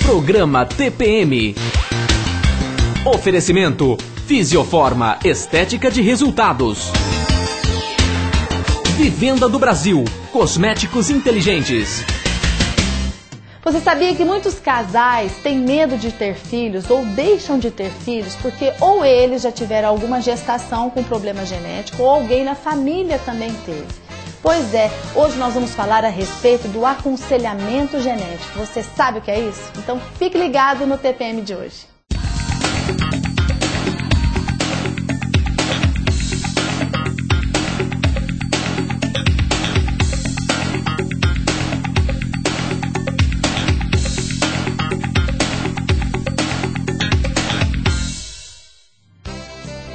Programa TPM. Oferecimento Fisioforma Estética de Resultados. Vivenda do Brasil, cosméticos inteligentes. Você sabia que muitos casais têm medo de ter filhos ou deixam de ter filhos porque ou eles já tiveram alguma gestação com problema genético ou alguém na família também teve? Pois é, hoje nós vamos falar a respeito do aconselhamento genético. Você sabe o que é isso? Então fique ligado no TPM de hoje.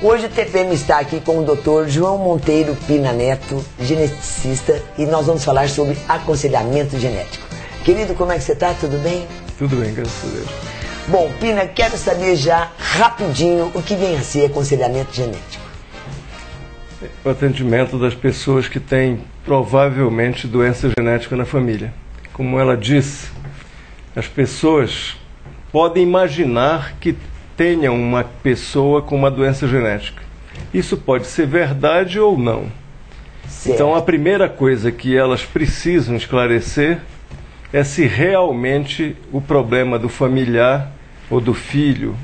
Hoje o TPM está aqui com o Dr. João Monteiro Pina Neto, geneticista, e nós vamos falar sobre aconselhamento genético. Querido, como é que você está? Tudo bem? Tudo bem, graças a Deus. Bom, Pina, quero saber já rapidinho o que vem a ser aconselhamento genético. O atendimento das pessoas que têm provavelmente doença genética na família. Como ela disse, as pessoas podem imaginar que tenham uma pessoa com uma doença genética. Isso pode ser verdade ou não. Certo. Então a primeira coisa que elas precisam esclarecer é se realmente o problema do familiar ou do filho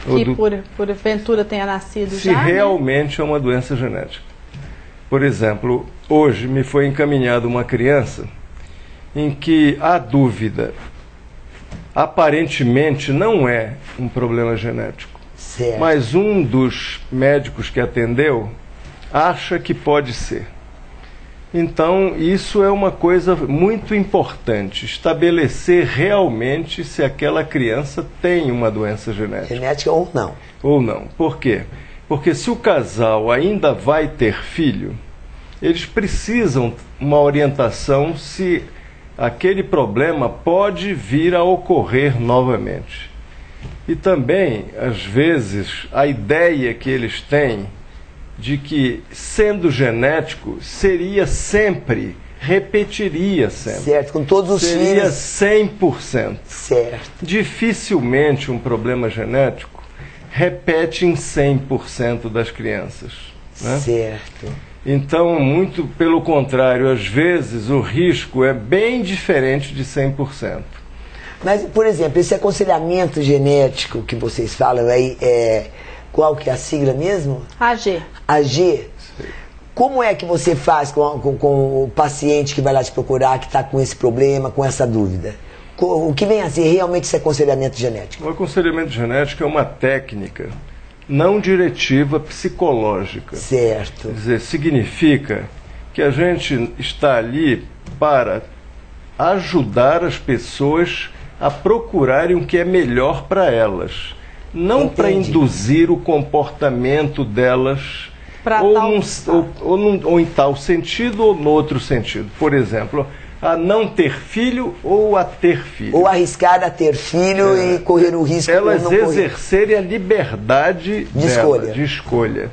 Que por aventura tenha nascido se já, realmente é uma doença genética. Por exemplo, hoje me foi encaminhada uma criança em que há dúvida. Aparentemente não é um problema genético, Certo. mas um dos médicos que atendeu acha que pode ser. Então, isso é uma coisa muito importante, estabelecer realmente se aquela criança tem uma doença genética. Genética ou não. Ou não. Por quê? Porque se o casal ainda vai ter filho, eles precisam uma orientação se aquele problema pode vir a ocorrer novamente. E também, às vezes, a ideia que eles têm de que, sendo genético, seria sempre, repetiria sempre. Certo, com todos os seria filhos. 100%. Certo. Dificilmente um problema genético repete em 100% das crianças, né? Certo. Então, muito pelo contrário, às vezes o risco é bem diferente de 100%. Mas, por exemplo, esse aconselhamento genético que vocês falam aí, qual que é a sigla mesmo? AG. AG. Como é que você faz com o paciente que vai lá te procurar, que está com esse problema, com essa dúvida? O que vem a ser realmente esse aconselhamento genético? O aconselhamento genético é uma técnica não diretiva psicológica. Certo. Quer dizer, significa que a gente está ali para ajudar as pessoas a procurarem o que é melhor para elas. Não para induzir o comportamento delas ou em tal sentido ou no outro sentido. Por exemplo, a não ter filho ou a ter filho. Ou arriscar a ter filho e correr o risco de não elas correr. exercerem a liberdade de escolha.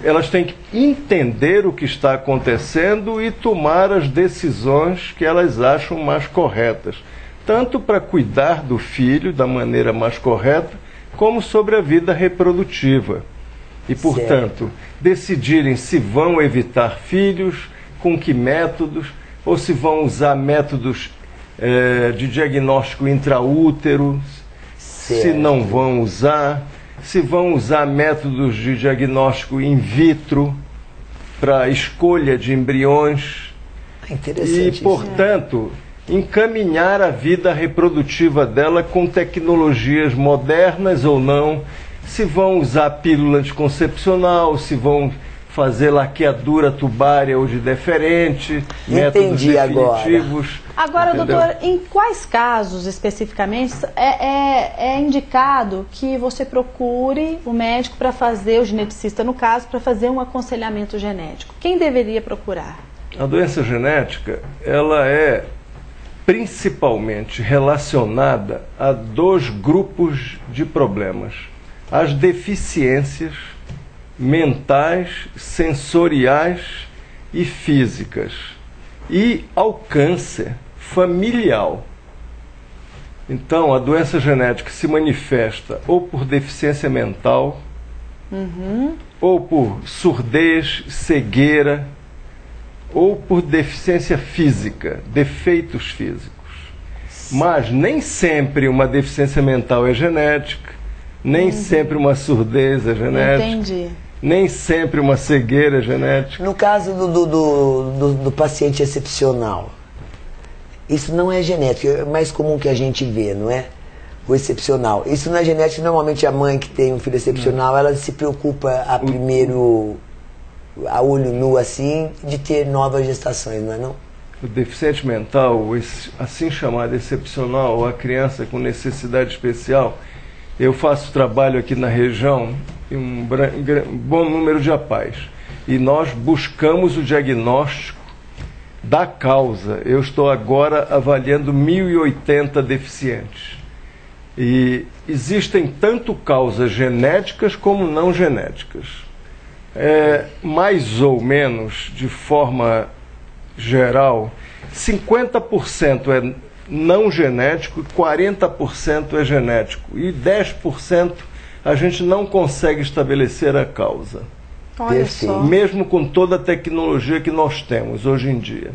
Elas têm que entender o que está acontecendo e tomar as decisões que elas acham mais corretas. Tanto para cuidar do filho da maneira mais correta, como sobre a vida reprodutiva. E, portanto, decidirem se vão evitar filhos, com que métodos, ou se vão usar métodos de diagnóstico intraútero, se não vão usar, se vão usar métodos de diagnóstico in vitro para escolha de embriões. Interessante. E, portanto, encaminhar a vida reprodutiva dela com tecnologias modernas ou não, se vão usar pílula anticoncepcional, se vão fazer laqueadura tubária ou de deferente, métodos definitivos. Agora, doutor, em quais casos especificamente é indicado que você procure o médico para fazer, o geneticista no caso, para fazer um aconselhamento genético? Quem deveria procurar? A doença genética, ela é principalmente relacionada a dois grupos de problemas: as deficiências mentais, sensoriais e físicas, e ao câncer familiar. Então, a doença genética se manifesta ou por deficiência mental, ou por surdez, cegueira, ou por deficiência física, defeitos físicos. Mas nem sempre uma deficiência mental é genética, nem sempre uma surdez é genética. Entendi. Nem sempre uma cegueira é genética. No caso do paciente excepcional, isso não é genético, é mais comum que a gente vê, não é? O excepcional. Isso não é genético, normalmente a mãe que tem um filho excepcional, ela se preocupa a olho nu assim, de ter novas gestações, não é não? O deficiente mental, assim chamado excepcional, ou a criança com necessidade especial, eu faço trabalho aqui na região em um bom número de APAES. E nós buscamos o diagnóstico da causa. Eu estou agora avaliando 1.080 deficientes. E existem tanto causas genéticas como não genéticas. Mais ou menos, de forma geral, 50% é não genético e 40% é genético. E 10% a gente não consegue estabelecer a causa. Olha só. Mesmo com toda a tecnologia que nós temos hoje em dia.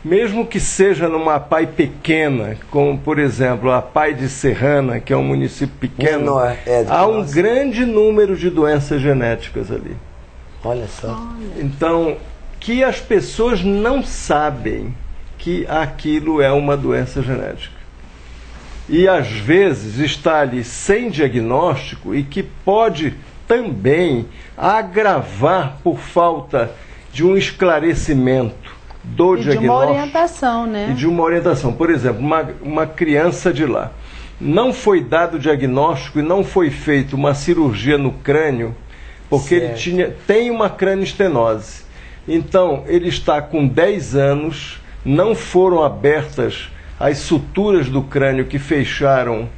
Mesmo que seja numa APAE pequena, como por exemplo a APAE de Serrana, que é um município pequeno, há um grande número de doenças genéticas ali. Olha só. Então, que as pessoas não sabem que aquilo é uma doença genética. E às vezes está ali sem diagnóstico e que pode também agravar por falta de um esclarecimento do diagnóstico. De uma orientação, né? E de uma orientação. Por exemplo, uma criança de lá. Não foi dado o diagnóstico e não foi feita uma cirurgia no crânio, porque ele tem uma crânioestenose. Então, ele está com 10 anos, não foram abertas as suturas do crânio que fecharam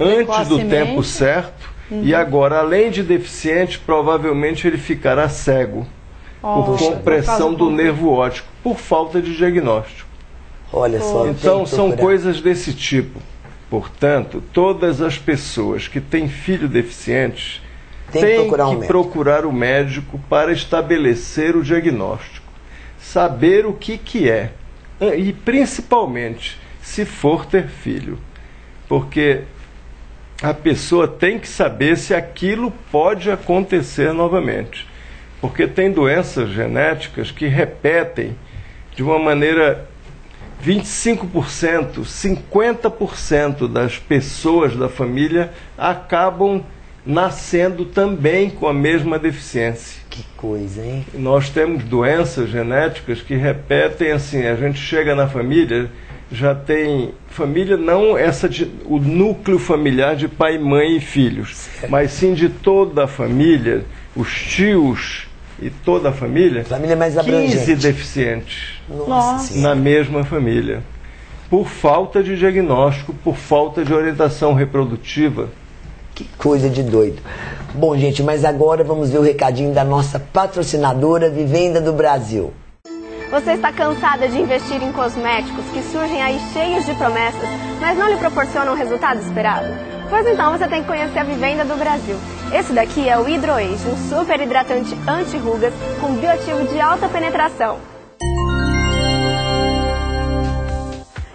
antes do tempo certo, e agora, além de deficiente, provavelmente ele ficará cego. Por compressão do nervo óptico, por falta de diagnóstico. Olha só. Então são coisas desse tipo. Portanto, todas as pessoas que têm filho deficientes têm que procurar o médico para estabelecer o diagnóstico, saber o que é, e principalmente se for ter filho, porque a pessoa tem que saber se aquilo pode acontecer novamente. Porque tem doenças genéticas que repetem de uma maneira 25%, 50% das pessoas da família acabam nascendo também com a mesma deficiência. Que coisa, hein? Nós temos doenças genéticas que repetem assim, a gente chega na família, já tem família, não o núcleo familiar de pai, mãe e filhos, mas sim de toda a família, os tios e toda a família mais 15 deficientes Nossa na mesma família, por falta de diagnóstico, por falta de orientação reprodutiva. Que coisa de doido. Bom, gente, mas agora vamos ver o recadinho da nossa patrocinadora Vivenda do Brasil. Você está cansada de investir em cosméticos que surgem aí cheios de promessas, mas não lhe proporcionam o resultado esperado? Pois então você tem que conhecer a Vivenda do Brasil. Esse daqui é o Hidroage, um super hidratante anti-rugas com bioativo de alta penetração.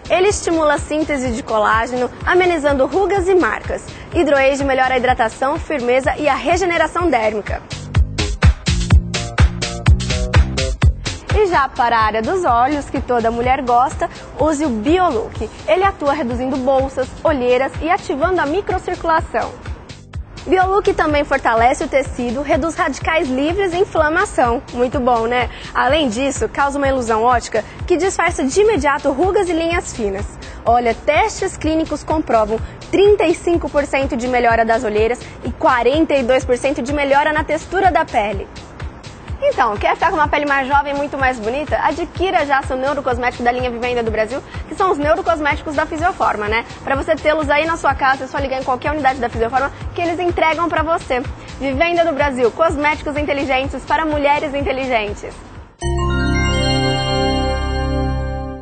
Ele estimula a síntese de colágeno, amenizando rugas e marcas. Hidroage melhora a hidratação, firmeza e a regeneração dérmica. E já para a área dos olhos, que toda mulher gosta, use o BioLook. Ele atua reduzindo bolsas, olheiras e ativando a microcirculação. BioLook também fortalece o tecido, reduz radicais livres e inflamação. Muito bom, né? Além disso, causa uma ilusão ótica que disfarça de imediato rugas e linhas finas. Olha, testes clínicos comprovam 35% de melhora das olheiras e 42% de melhora na textura da pele. Então, quer ficar com uma pele mais jovem e muito mais bonita? Adquira já seu neurocosmético da linha Vivenda do Brasil, que são os neurocosméticos da Fisioforma, né? Para você tê-los aí na sua casa, é só ligar em qualquer unidade da Fisioforma que eles entregam para você. Vivenda do Brasil, cosméticos inteligentes para mulheres inteligentes.